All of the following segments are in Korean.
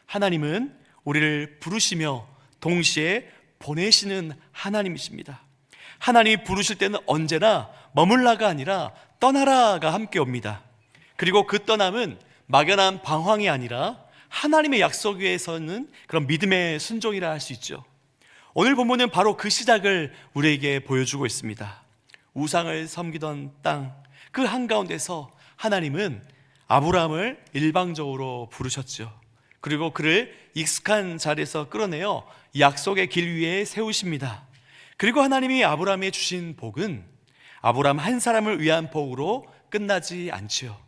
하나님은 우리를 부르시며 동시에 보내시는 하나님이십니다. 하나님이 부르실 때는 언제나 머물라가 아니라 떠나라가 함께 옵니다. 그리고 그 떠남은 막연한 방황이 아니라 하나님의 약속 위에서는 그런 믿음의 순종이라 할 수 있죠. 오늘 본문은 바로 그 시작을 우리에게 보여주고 있습니다. 우상을 섬기던 땅, 그 한가운데서 하나님은 아브라함을 일방적으로 부르셨죠. 그리고 그를 익숙한 자리에서 끌어내어 약속의 길 위에 세우십니다. 그리고 하나님이 아브라함에 주신 복은 아브라함 한 사람을 위한 복으로 끝나지 않지요.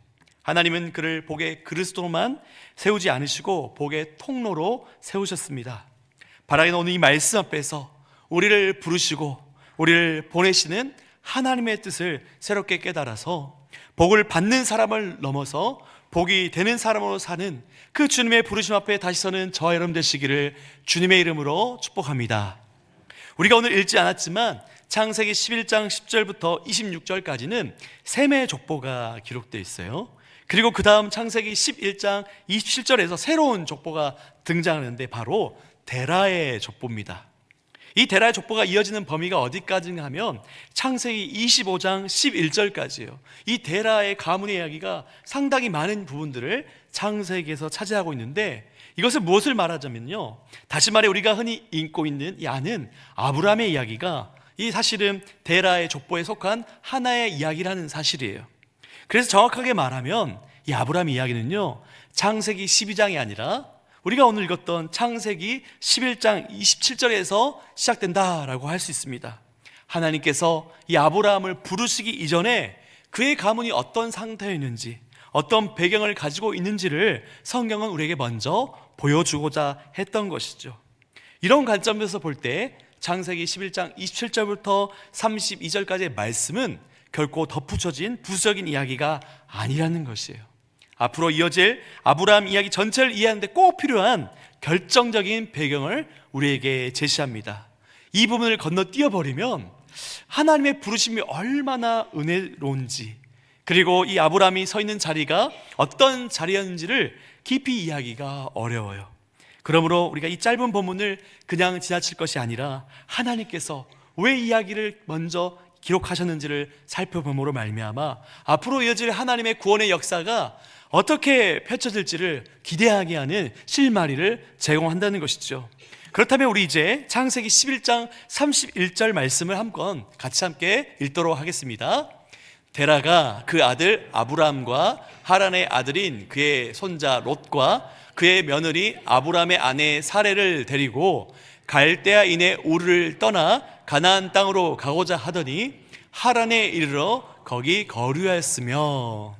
하나님은 그를 복의 그리스도로만 세우지 않으시고 복의 통로로 세우셨습니다. 바라긴 오늘 이 말씀 앞에서 우리를 부르시고 우리를 보내시는 하나님의 뜻을 새롭게 깨달아서 복을 받는 사람을 넘어서 복이 되는 사람으로 사는 그 주님의 부르심 앞에 다시 서는 저와 여러분 되시기를 주님의 이름으로 축복합니다. 우리가 오늘 읽지 않았지만 창세기 11장 10절부터 26절까지는 셈의 족보가 기록되어 있어요. 그리고 그 다음 창세기 11장 27절에서 새로운 족보가 등장하는데 바로 데라의 족보입니다. 이 데라의 족보가 이어지는 범위가 어디까지인가 하면 창세기 25장 11절까지예요. 이 데라의 가문의 이야기가 상당히 많은 부분들을 창세기에서 차지하고 있는데 이것은 무엇을 말하자면요, 다시 말해 우리가 흔히 읽고 있는 이 아는 아브라함의 이야기가 이 사실은 데라의 족보에 속한 하나의 이야기라는 사실이에요. 그래서 정확하게 말하면 이 아브라함 이야기는요, 창세기 12장이 아니라 우리가 오늘 읽었던 창세기 11장 27절에서 시작된다라고 할 수 있습니다. 하나님께서 이 아브라함을 부르시기 이전에 그의 가문이 어떤 상태였는지, 어떤 배경을 가지고 있는지를 성경은 우리에게 먼저 보여주고자 했던 것이죠. 이런 관점에서 볼 때 창세기 11장 27절부터 32절까지의 말씀은 결코 덧붙여진 부수적인 이야기가 아니라는 것이에요. 앞으로 이어질 아브라함 이야기 전체를 이해하는데 꼭 필요한 결정적인 배경을 우리에게 제시합니다. 이 부분을 건너뛰어버리면 하나님의 부르심이 얼마나 은혜로운지, 그리고 이 아브라함이 서 있는 자리가 어떤 자리였는지를 깊이 이해하기가 어려워요. 그러므로 우리가 이 짧은 본문을 그냥 지나칠 것이 아니라 하나님께서 왜 이야기를 먼저 기록하셨는지를 살펴봄으로 말미암아 앞으로 이어질 하나님의 구원의 역사가 어떻게 펼쳐질지를 기대하게 하는 실마리를 제공한다는 것이죠. 그렇다면 우리 이제 창세기 11장 31절 말씀을 한번 같이 함께 읽도록 하겠습니다. 데라가 그 아들 아브람과 하란의 아들인 그의 손자 롯과 그의 며느리 아브람의 아내 사레를 데리고 갈대아인의 우르를 떠나 가나안 땅으로 가고자 하더니 하란에 이르러 거기 거류하였으며,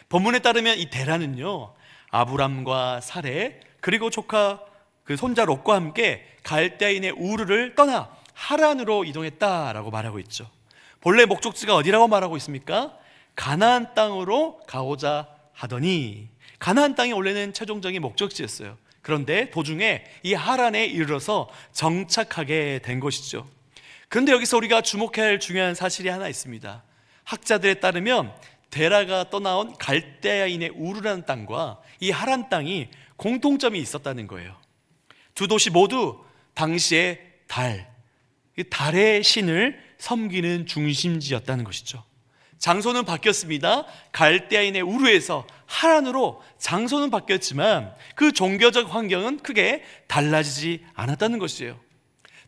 본문에 따르면 이 데라는요, 아브람과 사레 그리고 조카 그 손자 롯과 함께 갈대아인의 우르를 떠나 하란으로 이동했다라고 말하고 있죠. 본래 목적지가 어디라고 말하고 있습니까? 가나안 땅으로 가고자 하더니, 가나안 땅이 원래는 최종적인 목적지였어요. 그런데 도중에 이 하란에 이르러서 정착하게 된 것이죠. 그런데 여기서 우리가 주목해야 할 중요한 사실이 하나 있습니다. 학자들에 따르면 데라가 떠나온 갈대아인의 우르라는 땅과 이 하란 땅이 공통점이 있었다는 거예요. 두 도시 모두 당시의 달의 신을 섬기는 중심지였다는 것이죠. 장소는 바뀌었습니다. 갈대아인의 우르에서 하란으로 장소는 바뀌었지만 그 종교적 환경은 크게 달라지지 않았다는 것이에요.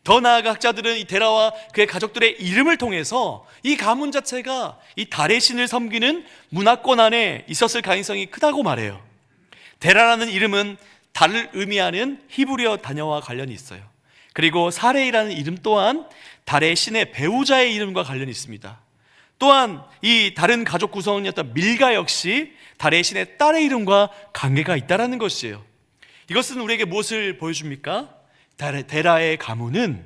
더 나아가 학자들은 이 데라와 그의 가족들의 이름을 통해서 이 가문 자체가 이 달의 신을 섬기는 문화권 안에 있었을 가능성이 크다고 말해요. 데라라는 이름은 달을 의미하는 히브리어 단어와 관련이 있어요. 그리고 사레이라는 이름 또한 달의 신의 배우자의 이름과 관련이 있습니다. 또한 이 다른 가족 구성원이었던 밀가 역시 달의 신의 딸의 이름과 관계가 있다는 것이에요. 이것은 우리에게 무엇을 보여줍니까? 데라의 가문은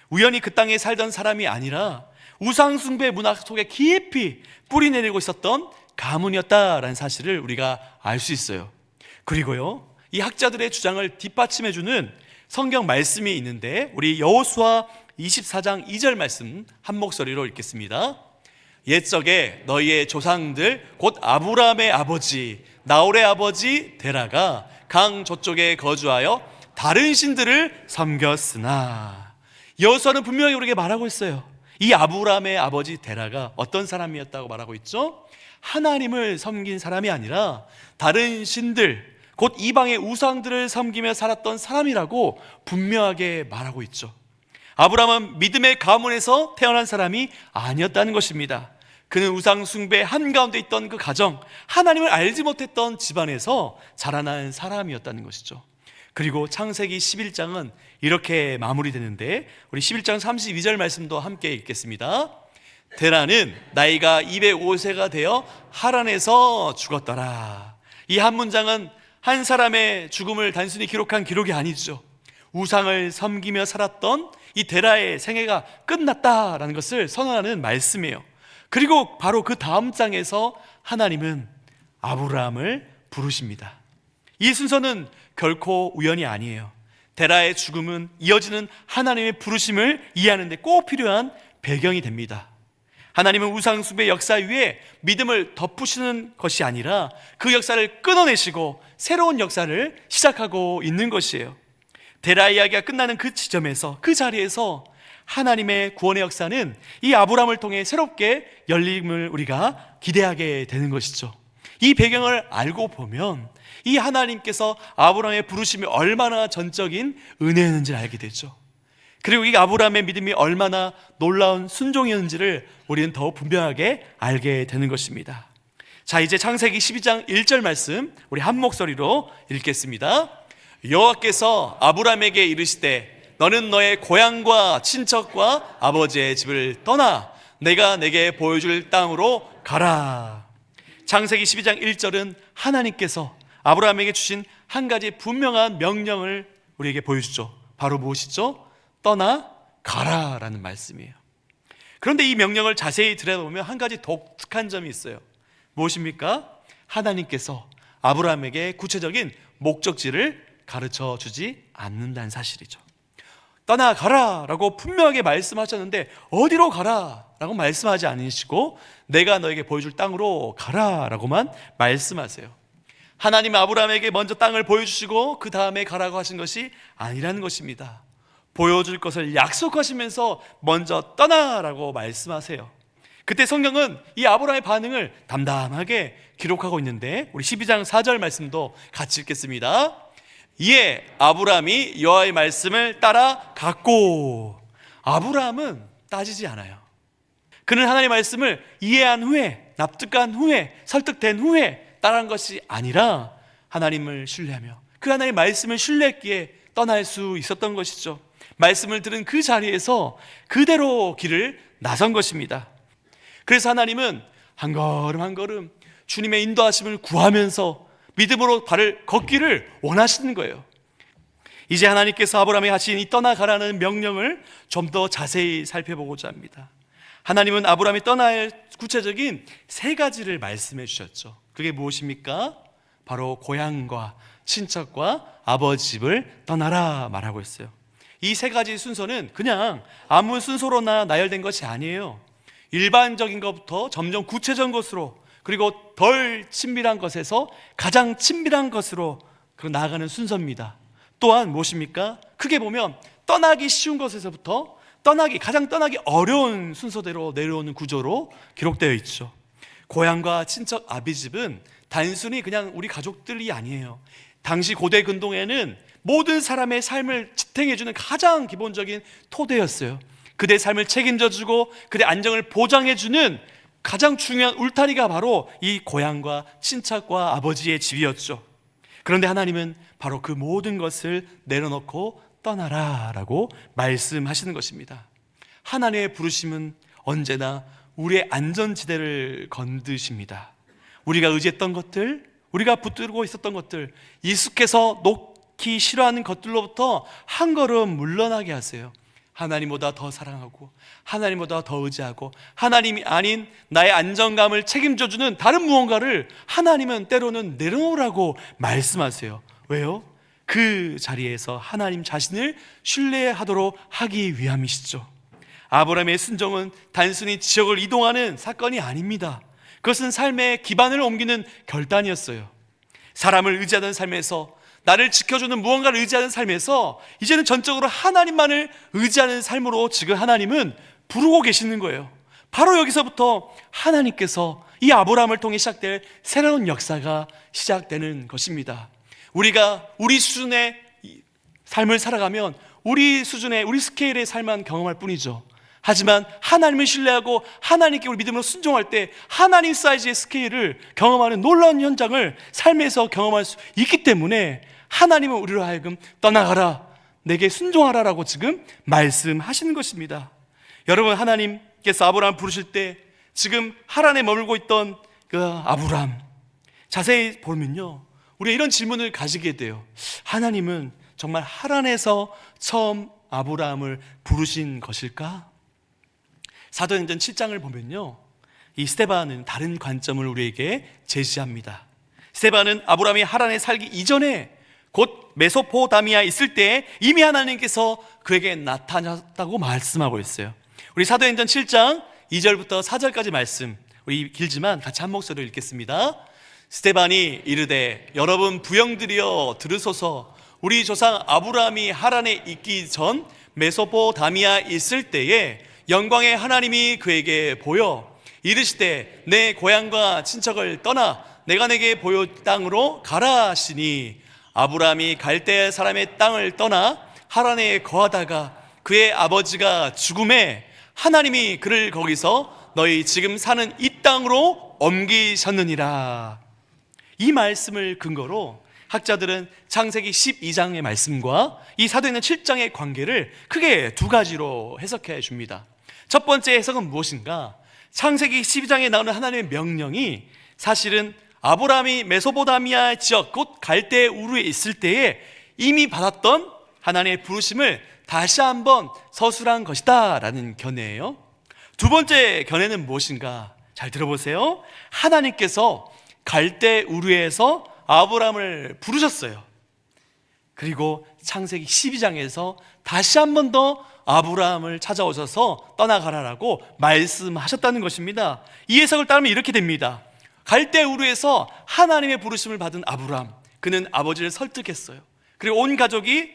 우연히 그 땅에 살던 사람이 아니라 우상숭배 문화 속에 깊이 뿌리내리고 있었던 가문이었다라는 사실을 우리가 알 수 있어요. 그리고요, 이 학자들의 주장을 뒷받침해주는 성경 말씀이 있는데, 우리 여호수아 24장 2절 말씀 한 목소리로 읽겠습니다. 옛적에 너희의 조상들 곧 아브라함의 아버지 나홀의 아버지 데라가 강 저쪽에 거주하여 다른 신들을 섬겼으나, 여호수아는 분명히 우리에게 말하고 있어요. 이 아브라함의 아버지 데라가 어떤 사람이었다고 말하고 있죠? 하나님을 섬긴 사람이 아니라 다른 신들, 곧 이방의 우상들을 섬기며 살았던 사람이라고 분명하게 말하고 있죠. 아브라함은 믿음의 가문에서 태어난 사람이 아니었다는 것입니다. 그는 우상 숭배 한가운데 있던 그 가정, 하나님을 알지 못했던 집안에서 자라난 사람이었다는 것이죠. 그리고 창세기 11장은 이렇게 마무리되는데, 우리 11장 32절 말씀도 함께 읽겠습니다. 데라는 나이가 205세가 되어 하란에서 죽었더라. 이 한 문장은 한 사람의 죽음을 단순히 기록한 기록이 아니죠. 우상을 섬기며 살았던 이 데라의 생애가 끝났다라는 것을 선언하는 말씀이에요. 그리고 바로 그 다음 장에서 하나님은 아브라함을 부르십니다. 이 순서는 결코 우연이 아니에요. 데라의 죽음은 이어지는 하나님의 부르심을 이해하는 데 꼭 필요한 배경이 됩니다. 하나님은 우상 숭배 역사 위에 믿음을 덮으시는 것이 아니라 그 역사를 끊어내시고 새로운 역사를 시작하고 있는 것이에요. 데라 이야기가 끝나는 그 지점에서, 그 자리에서 하나님의 구원의 역사는 이 아브라함을 통해 새롭게 열림을 우리가 기대하게 되는 것이죠. 이 배경을 알고 보면 이 하나님께서 아브라함의 부르심이 얼마나 전적인 은혜였는지를 알게 되죠. 그리고 이 아브라함의 믿음이 얼마나 놀라운 순종이었는지를 우리는 더 분명하게 알게 되는 것입니다. 자, 이제 창세기 12장 1절 말씀 우리 한 목소리로 읽겠습니다. 여호와께서 아브라함에게 이르시되 너는 너의 고향과 친척과 아버지의 집을 떠나 내가 내게 보여줄 땅으로 가라. 창세기 12장 1절은 하나님께서 아브라함에게 주신 한 가지 분명한 명령을 우리에게 보여주죠. 바로 무엇이죠? 떠나 가라라는 말씀이에요. 그런데 이 명령을 자세히 들여다보면 한 가지 독특한 점이 있어요. 무엇입니까? 하나님께서 아브라함에게 구체적인 목적지를 가르쳐 주지 않는다는 사실이죠. 떠나 가라라고 분명하게 말씀하셨는데 어디로 가라라고 말씀하지 않으시고 내가 너에게 보여줄 땅으로 가라라고만 말씀하세요. 하나님 아브라함에게 먼저 땅을 보여주시고 그 다음에 가라고 하신 것이 아니라는 것입니다. 보여줄 것을 약속하시면서 먼저 떠나라고 말씀하세요. 그때 성경은 이 아브라함의 반응을 담담하게 기록하고 있는데, 우리 12장 4절 말씀도 같이 읽겠습니다. 이에 아브라함이 여호와의 말씀을 따라 갔고, 아브라함은 따지지 않아요. 그는 하나님의 말씀을 이해한 후에, 납득한 후에, 설득된 후에 따라한 것이 아니라 하나님을 신뢰하며 그 하나님의 말씀을 신뢰했기에 떠날 수 있었던 것이죠. 말씀을 들은 그 자리에서 그대로 길을 나선 것입니다. 그래서 하나님은 한 걸음 한 걸음 주님의 인도하심을 구하면서 믿음으로 발을 걷기를 원하시는 거예요. 이제 하나님께서 아브라함에게 하신 이 떠나가라는 명령을 좀 더 자세히 살펴보고자 합니다. 하나님은 아브라함이 떠나야 할 구체적인 세 가지를 말씀해 주셨죠. 그게 무엇입니까? 바로 고향과 친척과 아버지 집을 떠나라 말하고 있어요. 이 세 가지 순서는 그냥 아무 순서로나 나열된 것이 아니에요. 일반적인 것부터 점점 구체적인 것으로, 그리고 덜 친밀한 것에서 가장 친밀한 것으로 나아가는 순서입니다. 또한 무엇입니까? 크게 보면 떠나기 쉬운 것에서부터 가장 떠나기 어려운 순서대로 내려오는 구조로 기록되어 있죠. 고향과 친척 아비집은 단순히 그냥 우리 가족들이 아니에요. 당시 고대 근동에는 모든 사람의 삶을 지탱해주는 가장 기본적인 토대였어요. 그들의 삶을 책임져주고 그들의 안정을 보장해주는 가장 중요한 울타리가 바로 이 고향과 친척과 아버지의 집이었죠. 그런데 하나님은 바로 그 모든 것을 내려놓고 떠나라라고 말씀하시는 것입니다. 하나님의 부르심은 언제나 우리의 안전지대를 건드십니다. 우리가 의지했던 것들, 우리가 붙들고 있었던 것들, 익숙해서 놓기 싫어하는 것들로부터 한 걸음 물러나게 하세요. 하나님보다 더 사랑하고 하나님보다 더 의지하고 하나님이 아닌 나의 안정감을 책임져주는 다른 무언가를 하나님은 때로는 내려놓으라고 말씀하세요. 왜요? 그 자리에서 하나님 자신을 신뢰하도록 하기 위함이시죠. 아브라함의 순종은 단순히 지역을 이동하는 사건이 아닙니다. 그것은 삶의 기반을 옮기는 결단이었어요. 사람을 의지하던 삶에서, 나를 지켜주는 무언가를 의지하는 삶에서 이제는 전적으로 하나님만을 의지하는 삶으로 지금 하나님은 부르고 계시는 거예요. 바로 여기서부터 하나님께서 이 아브라함을 통해 시작될 새로운 역사가 시작되는 것입니다. 우리가 우리 수준의 삶을 살아가면 우리 수준의, 우리 스케일의 삶만 경험할 뿐이죠. 하지만 하나님을 신뢰하고 하나님께 우리 믿음으로 순종할 때 하나님 사이즈의 스케일을 경험하는 놀라운 현장을 삶에서 경험할 수 있기 때문에 하나님은 우리로 하여금 떠나가라, 내게 순종하라 라고 지금 말씀하시는 것입니다. 여러분, 하나님께서 아브라함 부르실 때 지금 하란에 머물고 있던 그 아브라함, 자세히 보면요, 우리가 이런 질문을 가지게 돼요. 하나님은 정말 하란에서 처음 아브라함을 부르신 것일까? 사도행전 7장을 보면요, 이 스데반은 다른 관점을 우리에게 제시합니다. 스데반은 아브라함이 하란에 살기 이전에 곧 메소포다미아에 있을 때 이미 하나님께서 그에게 나타났다고 말씀하고 있어요. 우리 사도행전 7장 2절부터 4절까지 말씀, 우리 길지만 같이 한 목소리로 읽겠습니다. 스데반이 이르되 여러분 부영들이여 들으소서. 우리 조상 아브라함이 하란에 있기 전 메소포다미아에 있을 때에 영광의 하나님이 그에게 보여 이르시되 내 고향과 친척을 떠나 내가 내게 보여 땅으로 가라 하시니, 아브라함이 갈대 사람의 땅을 떠나 하란에 거하다가 그의 아버지가 죽음에 하나님이 그를 거기서 너희 지금 사는 이 땅으로 옮기셨느니라. 이 말씀을 근거로 학자들은 창세기 12장의 말씀과 이 사도행전 7장의 관계를 크게 두 가지로 해석해 줍니다. 첫 번째 해석은 무엇인가? 창세기 12장에 나오는 하나님의 명령이 사실은 아브라함이 메소포다미아 지역 곧 갈대 우르에 있을 때에 이미 받았던 하나님의 부르심을 다시 한번 서술한 것이다 라는 견해예요. 두 번째 견해는 무엇인가? 잘 들어보세요. 하나님께서 갈대 우르에서 아브라함을 부르셨어요. 그리고 창세기 12장에서 다시 한 번 더 아브라함을 찾아오셔서 떠나가라라고 말씀하셨다는 것입니다. 이 해석을 따르면 이렇게 됩니다. 갈대 우르에서 하나님의 부르심을 받은 아브라함, 그는 아버지를 설득했어요. 그리고 온 가족이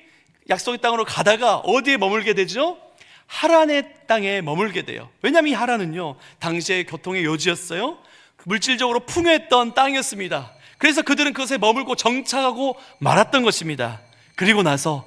약속의 땅으로 가다가 어디에 머물게 되죠? 하란의 땅에 머물게 돼요. 왜냐하면 이 하란은요, 당시의 교통의 요지였어요. 물질적으로 풍요했던 땅이었습니다. 그래서 그들은 그것에 머물고 정착하고 말았던 것입니다. 그리고 나서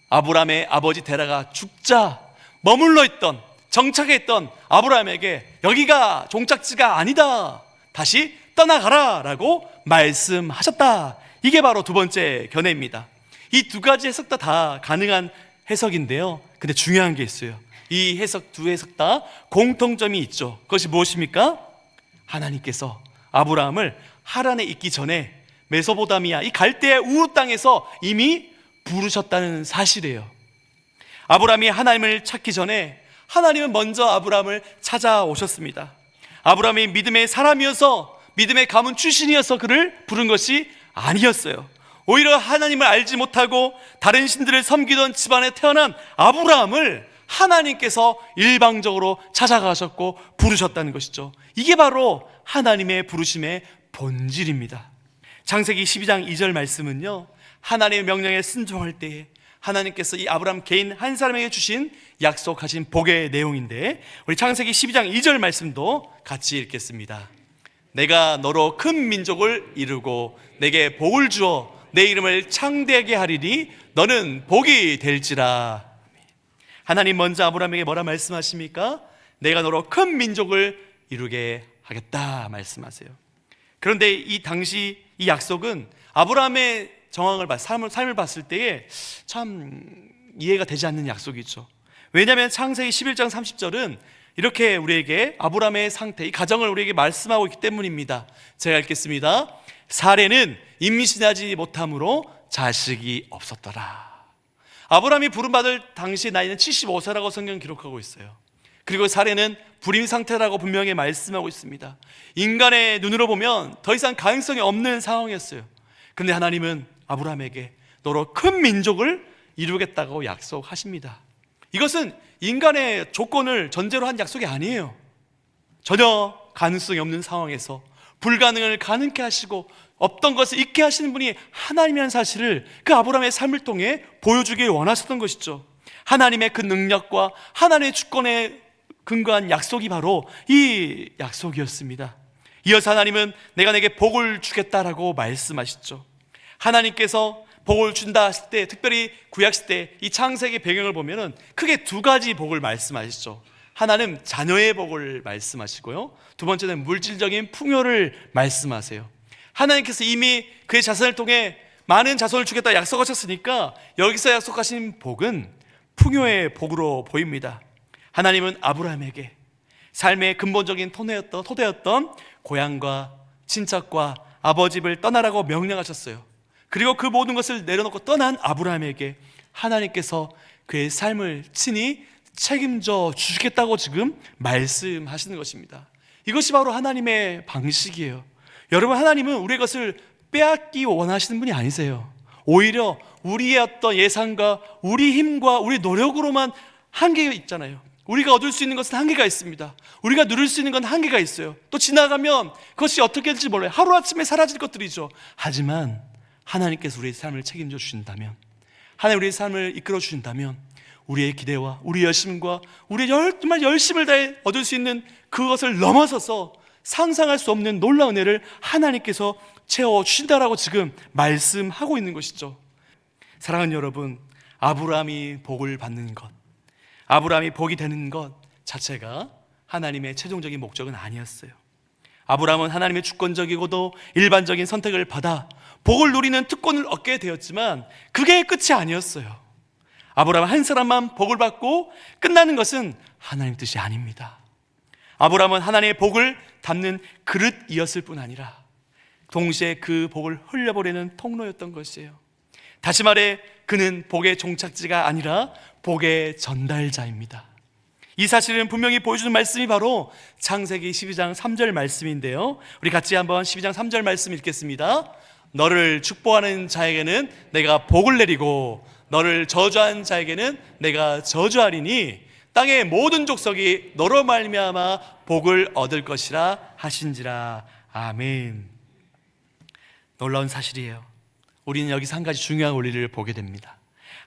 아브라함의 아버지 데라가 죽자 머물러 있던, 정착해 있던 아브라함에게 여기가 종착지가 아니다, 다시 떠나가라 라고 말씀하셨다. 이게 바로 두 번째 견해입니다. 이 두 가지 해석 다 가능한 해석인데요, 근데 중요한 게 있어요. 이 해석, 두 해석 다 공통점이 있죠. 그것이 무엇입니까? 하나님께서 아브라함을 하란에 있기 전에 메소포다미아 이 갈대아 우르 땅에서 이미 부르셨다는 사실이에요. 아브라함이 하나님을 찾기 전에 하나님은 먼저 아브라함을 찾아오셨습니다. 아브라함이 믿음의 사람이어서, 믿음의 가문 출신이어서 그를 부른 것이 아니었어요. 오히려 하나님을 알지 못하고 다른 신들을 섬기던 집안에 태어난 아브라함을 하나님께서 일방적으로 찾아가셨고 부르셨다는 것이죠. 이게 바로 하나님의 부르심의 본질입니다. 창세기 12장 2절 말씀은요, 하나님의 명령에 순종할 때에 하나님께서 이 아브라함 개인 한 사람에게 주신 약속하신 복의 내용인데, 우리 창세기 12장 2절 말씀도 같이 읽겠습니다. 내가 너로 큰 민족을 이루고 내게 복을 주어 내 이름을 창대하게 하리니 너는 복이 될지라. 하나님 먼저 아브라함에게 뭐라 말씀하십니까? 내가 너로 큰 민족을 이루게 하겠다 말씀하세요. 그런데 이 당시 이 약속은 아브라함의 정황을 삶을 봤을 때에 참 이해가 되지 않는 약속이죠. 왜냐하면 창세기 11장 30절은 이렇게 우리에게 아브라함의 상태, 이 가정을 우리에게 말씀하고 있기 때문입니다. 제가 읽겠습니다. 사레는 임신하지 못함으로 자식이 없었더라. 아브라함이 부름받을 당시 나이는 75세라고 성경 기록하고 있어요. 그리고 사레는 불임 상태라고 분명히 말씀하고 있습니다. 인간의 눈으로 보면 더 이상 가능성이 없는 상황이었어요. 그런데 하나님은 아브라함에게 너로 큰 민족을 이루겠다고 약속하십니다. 이것은 인간의 조건을 전제로 한 약속이 아니에요. 전혀 가능성이 없는 상황에서 불가능을 가능케 하시고 없던 것을 있게 하시는 분이 하나님이라는 사실을 그 아브라함의 삶을 통해 보여주길 원하셨던 것이죠. 하나님의 그 능력과 하나님의 주권에 근거한 약속이 바로 이 약속이었습니다. 이어서 하나님은 내가 내게 복을 주겠다라고 말씀하시죠. 하나님께서 복을 준다 하실 때, 특별히 구약시대 이 창세기 배경을 보면은 크게 두 가지 복을 말씀하시죠. 하나는 자녀의 복을 말씀하시고요, 두 번째는 물질적인 풍요를 말씀하세요. 하나님께서 이미 그의 자손을 통해 많은 자손을 주겠다 약속하셨으니까 여기서 약속하신 복은 풍요의 복으로 보입니다. 하나님은 아브라함에게 삶의 근본적인 토대였던 고향과 친척과 아버지 집을 떠나라고 명령하셨어요. 그리고 그 모든 것을 내려놓고 떠난 아브라함에게 하나님께서 그의 삶을 친히 책임져 주시겠다고 지금 말씀하시는 것입니다. 이것이 바로 하나님의 방식이에요. 여러분, 하나님은 우리의 것을 빼앗기 원하시는 분이 아니세요. 오히려 우리의 어떤 예상과 우리 힘과 우리 노력으로만 한계가 있잖아요. 우리가 얻을 수 있는 것은 한계가 있습니다. 우리가 누릴 수 있는 건 한계가 있어요. 또 지나가면 그것이 어떻게 될지 몰라요. 하루아침에 사라질 것들이죠. 하지만 하나님께서 우리의 삶을 책임져 주신다면, 하나님 우리의 삶을 이끌어 주신다면, 우리의 기대와 우리의 열심과 우리의 정말 열심을 다해 얻을 수 있는 그것을 넘어서서 상상할 수 없는 놀라운 은혜를 하나님께서 채워주신다라고 지금 말씀하고 있는 것이죠. 사랑하는 여러분, 아브라함이 복을 받는 것, 아브라함이 복이 되는 것 자체가 하나님의 최종적인 목적은 아니었어요. 아브라함은 하나님의 주권적이고도 일반적인 선택을 받아 복을 누리는 특권을 얻게 되었지만 그게 끝이 아니었어요. 아브라함 한 사람만 복을 받고 끝나는 것은 하나님 뜻이 아닙니다. 아브라함은 하나님의 복을 담는 그릇이었을 뿐 아니라 동시에 그 복을 흘려보내는 통로였던 것이에요. 다시 말해 그는 복의 종착지가 아니라 복의 전달자입니다. 이 사실은 분명히 보여주는 말씀이 바로 창세기 12장 3절 말씀인데요, 우리 같이 한번 12장 3절 말씀 읽겠습니다. 너를 축복하는 자에게는 내가 복을 내리고 너를 저주한 자에게는 내가 저주하리니 땅의 모든 족속이 너로 말미암아 복을 얻을 것이라 하신지라. 아멘. 놀라운 사실이에요. 우리는 여기서 한 가지 중요한 원리를 보게 됩니다.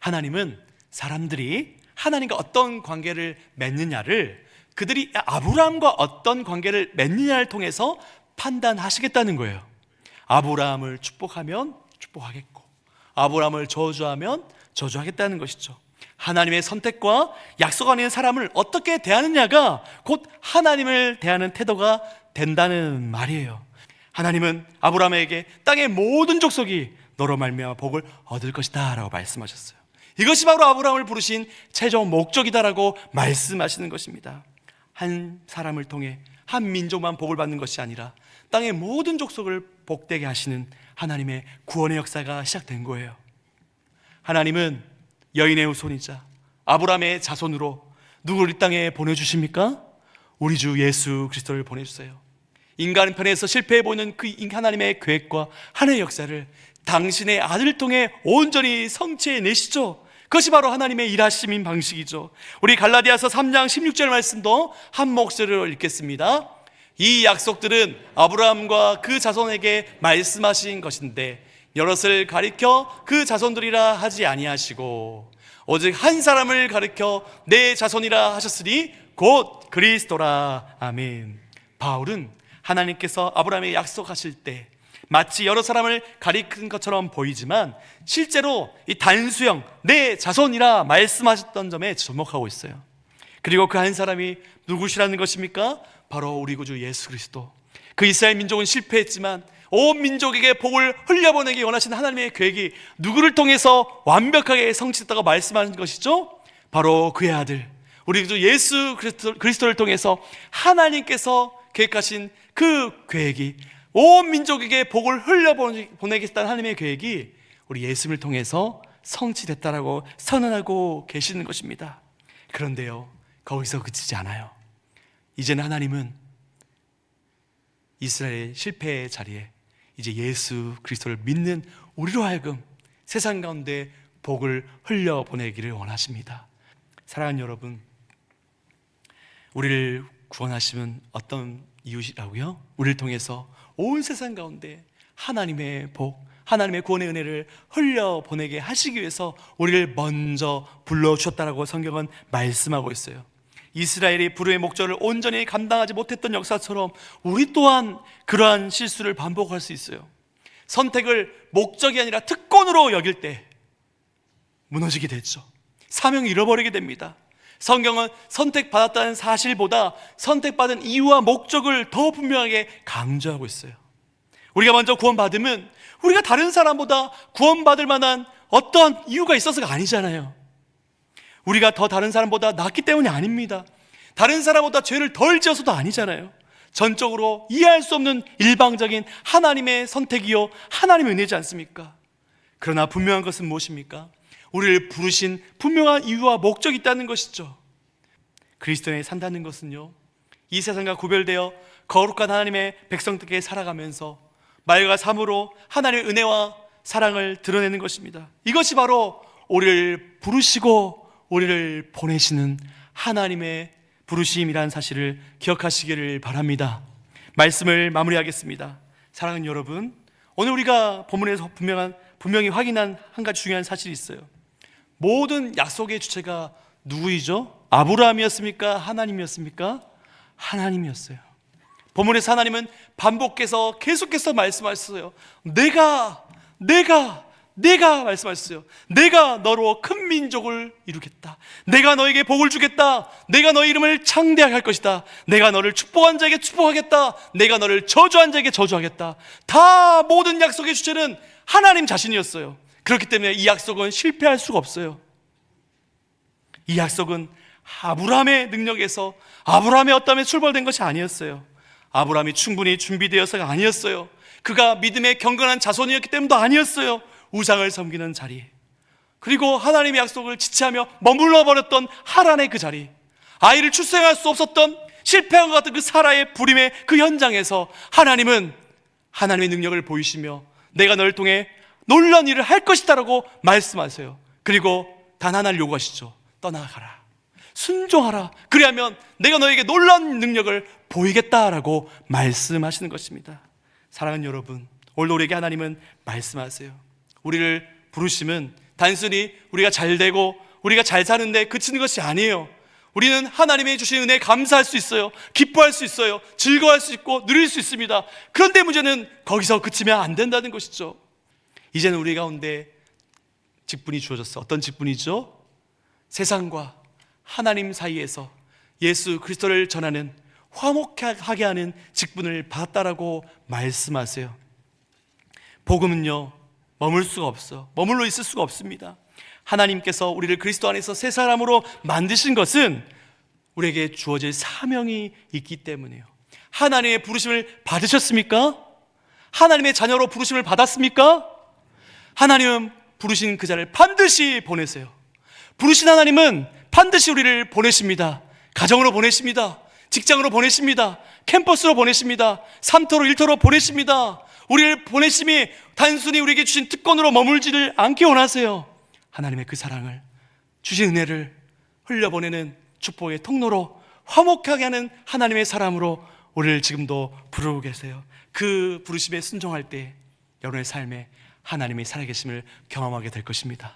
하나님은 사람들이 하나님과 어떤 관계를 맺느냐를, 그들이 아브라함과 어떤 관계를 맺느냐를 통해서 판단하시겠다는 거예요. 아브라함을 축복하면 축복하겠고 아브라함을 저주하면 저주하겠다는 것이죠. 하나님의 선택과 약속 안에 있는 사람을 어떻게 대하느냐가 곧 하나님을 대하는 태도가 된다는 말이에요. 하나님은 아브라함에게 땅의 모든 족속이 너로 말미암아 복을 얻을 것이다 라고 말씀하셨어요. 이것이 바로 아브라함을 부르신 최종 목적이다라고 말씀하시는 것입니다. 한 사람을 통해 한 민족만 복을 받는 것이 아니라 땅의 모든 족속을 복되게 하시는 하나님의 구원의 역사가 시작된 거예요. 하나님은 여인의 후손이자 아브라함의 자손으로 누구를 이 땅에 보내주십니까? 우리 주 예수 그리스도를 보내주세요. 인간 편에서 실패해보는 그 하나님의 계획과 하나님의 역사를 당신의 아들을 통해 온전히 성취해내시죠. 그것이 바로 하나님의 일하심인 방식이죠. 우리 갈라디아서 3장 16절 말씀도 한 목소리로 읽겠습니다. 이 약속들은 아브라함과 그 자손에게 말씀하신 것인데 여럿을 가리켜 그 자손들이라 하지 아니하시고 오직 한 사람을 가리켜 내 자손이라 하셨으니 곧 그리스도라. 아멘. 바울은 하나님께서 아브라함에게 약속하실 때 마치 여러 사람을 가리킨 것처럼 보이지만 실제로 이 단수형 내 자손이라 말씀하셨던 점에 주목하고 있어요. 그리고 그 한 사람이 누구시라는 것입니까? 바로 우리 구주 예수 그리스도. 그 이스라엘 민족은 실패했지만 온 민족에게 복을 흘려보내기 원하시는 하나님의 계획이 누구를 통해서 완벽하게 성취됐다고 말씀하는 것이죠? 바로 그의 아들 우리 구주 예수 그리스도를 통해서 하나님께서 계획하신 그 계획이, 온 민족에게 복을 흘려보내겠다는 하나님의 계획이 우리 예수님을 통해서 성취됐다라고 선언하고 계시는 것입니다. 그런데요, 거기서 그치지 않아요. 이제는 하나님은 이스라엘 실패의 자리에 이제 예수 그리스도를 믿는 우리로 하여금 세상 가운데 복을 흘려보내기를 원하십니다. 사랑하는 여러분, 우리를 구원하시면 어떤 이유시라고요? 우리를 통해서 온 세상 가운데 하나님의 복, 하나님의 구원의 은혜를 흘려보내게 하시기 위해서 우리를 먼저 불러주셨다라고 성경은 말씀하고 있어요. 이스라엘이 불후의 목적을 온전히 감당하지 못했던 역사처럼 우리 또한 그러한 실수를 반복할 수 있어요. 선택을 목적이 아니라 특권으로 여길 때 무너지게 되죠. 사명을 잃어버리게 됩니다. 성경은 선택받았다는 사실보다 선택받은 이유와 목적을 더 분명하게 강조하고 있어요. 우리가 먼저 구원받으면 우리가 다른 사람보다 구원받을 만한 어떤 이유가 있어서가 아니잖아요. 우리가 더 다른 사람보다 낫기 때문이 아닙니다. 다른 사람보다 죄를 덜 지어서도 아니잖아요. 전적으로 이해할 수 없는 일방적인 하나님의 선택이요 하나님의 은혜지 않습니까? 그러나 분명한 것은 무엇입니까? 우리를 부르신 분명한 이유와 목적이 있다는 것이죠. 그리스도에 산다는 것은요, 이 세상과 구별되어 거룩한 하나님의 백성들께 살아가면서 말과 삶으로 하나님의 은혜와 사랑을 드러내는 것입니다. 이것이 바로 우리를 부르시고 우리를 보내시는 하나님의 부르심이라는 사실을 기억하시기를 바랍니다. 말씀을 마무리하겠습니다. 사랑하는 여러분, 오늘 우리가 본문에서 분명히 확인한 한 가지 중요한 사실이 있어요. 모든 약속의 주체가 누구이죠? 아브라함이었습니까? 하나님이었습니까? 하나님이었어요. 본문에서 하나님은 반복해서 계속해서 말씀하셨어요. 내가 말씀하셨어요. 내가 너로 큰 민족을 이루겠다. 내가 너에게 복을 주겠다. 내가 너의 이름을 창대하게 할 것이다. 내가 너를 축복한 자에게 축복하겠다. 내가 너를 저주한 자에게 저주하겠다. 다 모든 약속의 주체는 하나님 자신이었어요. 그렇기 때문에 이 약속은 실패할 수가 없어요. 이 약속은 아브라함의 능력에서, 아브라함의 어떠함에 출발된 것이 아니었어요. 아브라함이 충분히 준비되어서가 아니었어요. 그가 믿음의 경건한 자손이었기 때문도 아니었어요. 우상을 섬기는 자리, 그리고 하나님의 약속을 지체하며 머물러 버렸던 하란의 그 자리, 아이를 출생할 수 없었던 실패한 것 같은 그 사라의 불임의 그 현장에서 하나님은 하나님의 능력을 보이시며 내가 너를 통해 놀라운 일을 할 것이다 라고 말씀하세요. 그리고 단 하나를 요구하시죠. 떠나가라, 순종하라. 그리하면 내가 너에게 놀라운 능력을 보이겠다라고 말씀하시는 것입니다. 사랑하는 여러분, 오늘 우리에게 하나님은 말씀하세요. 우리를 부르심은 단순히 우리가 잘 되고 우리가 잘 사는데 그치는 것이 아니에요. 우리는 하나님의 주신 은혜에 감사할 수 있어요. 기뻐할 수 있어요. 즐거워할 수 있고 누릴 수 있습니다. 그런데 문제는 거기서 그치면 안 된다는 것이죠. 이제는 우리 가운데 직분이 주어졌어요. 어떤 직분이죠? 세상과 하나님 사이에서 예수 그리스도를 전하는, 화목하게 하는 직분을 받았다라고 말씀하세요. 복음은요, 머물 수가 없어. 머물러 있을 수가 없습니다. 하나님께서 우리를 그리스도 안에서 새 사람으로 만드신 것은 우리에게 주어질 사명이 있기 때문이에요. 하나님의 부르심을 받으셨습니까? 하나님의 자녀로 부르심을 받았습니까? 하나님은 부르신 그 자를 반드시 보내세요. 부르신 하나님은 반드시 우리를 보내십니다. 가정으로 보내십니다. 직장으로 보내십니다. 캠퍼스로 보내십니다. 삼터로 일터로 보내십니다. 우리를 보내심이 단순히 우리에게 주신 특권으로 머물지를 않게 원하세요. 하나님의 그 사랑을, 주신 은혜를 흘려보내는 축복의 통로로, 화목하게 하는 하나님의 사람으로 우리를 지금도 부르고 계세요. 그 부르심에 순종할 때 여러분의 삶에 하나님의 살아계심을 경험하게 될 것입니다.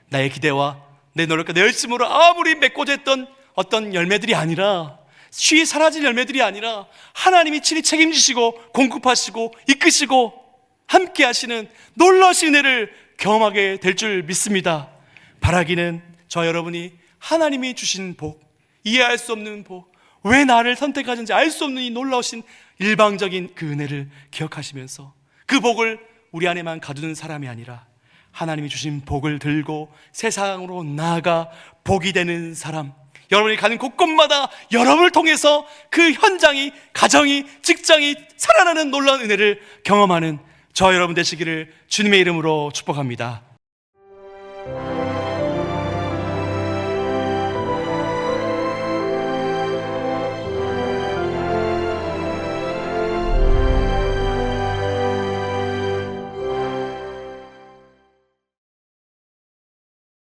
나의 기대와 내 노력과 내 열심으로 아무리 맺고자 했던 어떤 열매들이 아니라, 쉬이 사라질 열매들이 아니라 하나님이 친히 책임지시고 공급하시고 이끄시고 함께 하시는 놀라우신 은혜를 경험하게 될 줄 믿습니다. 바라기는 저 여러분이 하나님이 주신 복, 이해할 수 없는 복, 왜 나를 선택하는지 알 수 없는 이 놀라우신 일방적인 그 은혜를 기억하시면서 그 복을 우리 안에만 가두는 사람이 아니라 하나님이 주신 복을 들고 세상으로 나아가 복이 되는 사람, 여러분이 가는 곳곳마다 여러분을 통해서 그 현장이, 가정이, 직장이 살아나는 놀라운 은혜를 경험하는 저 여러분 되시기를 주님의 이름으로 축복합니다.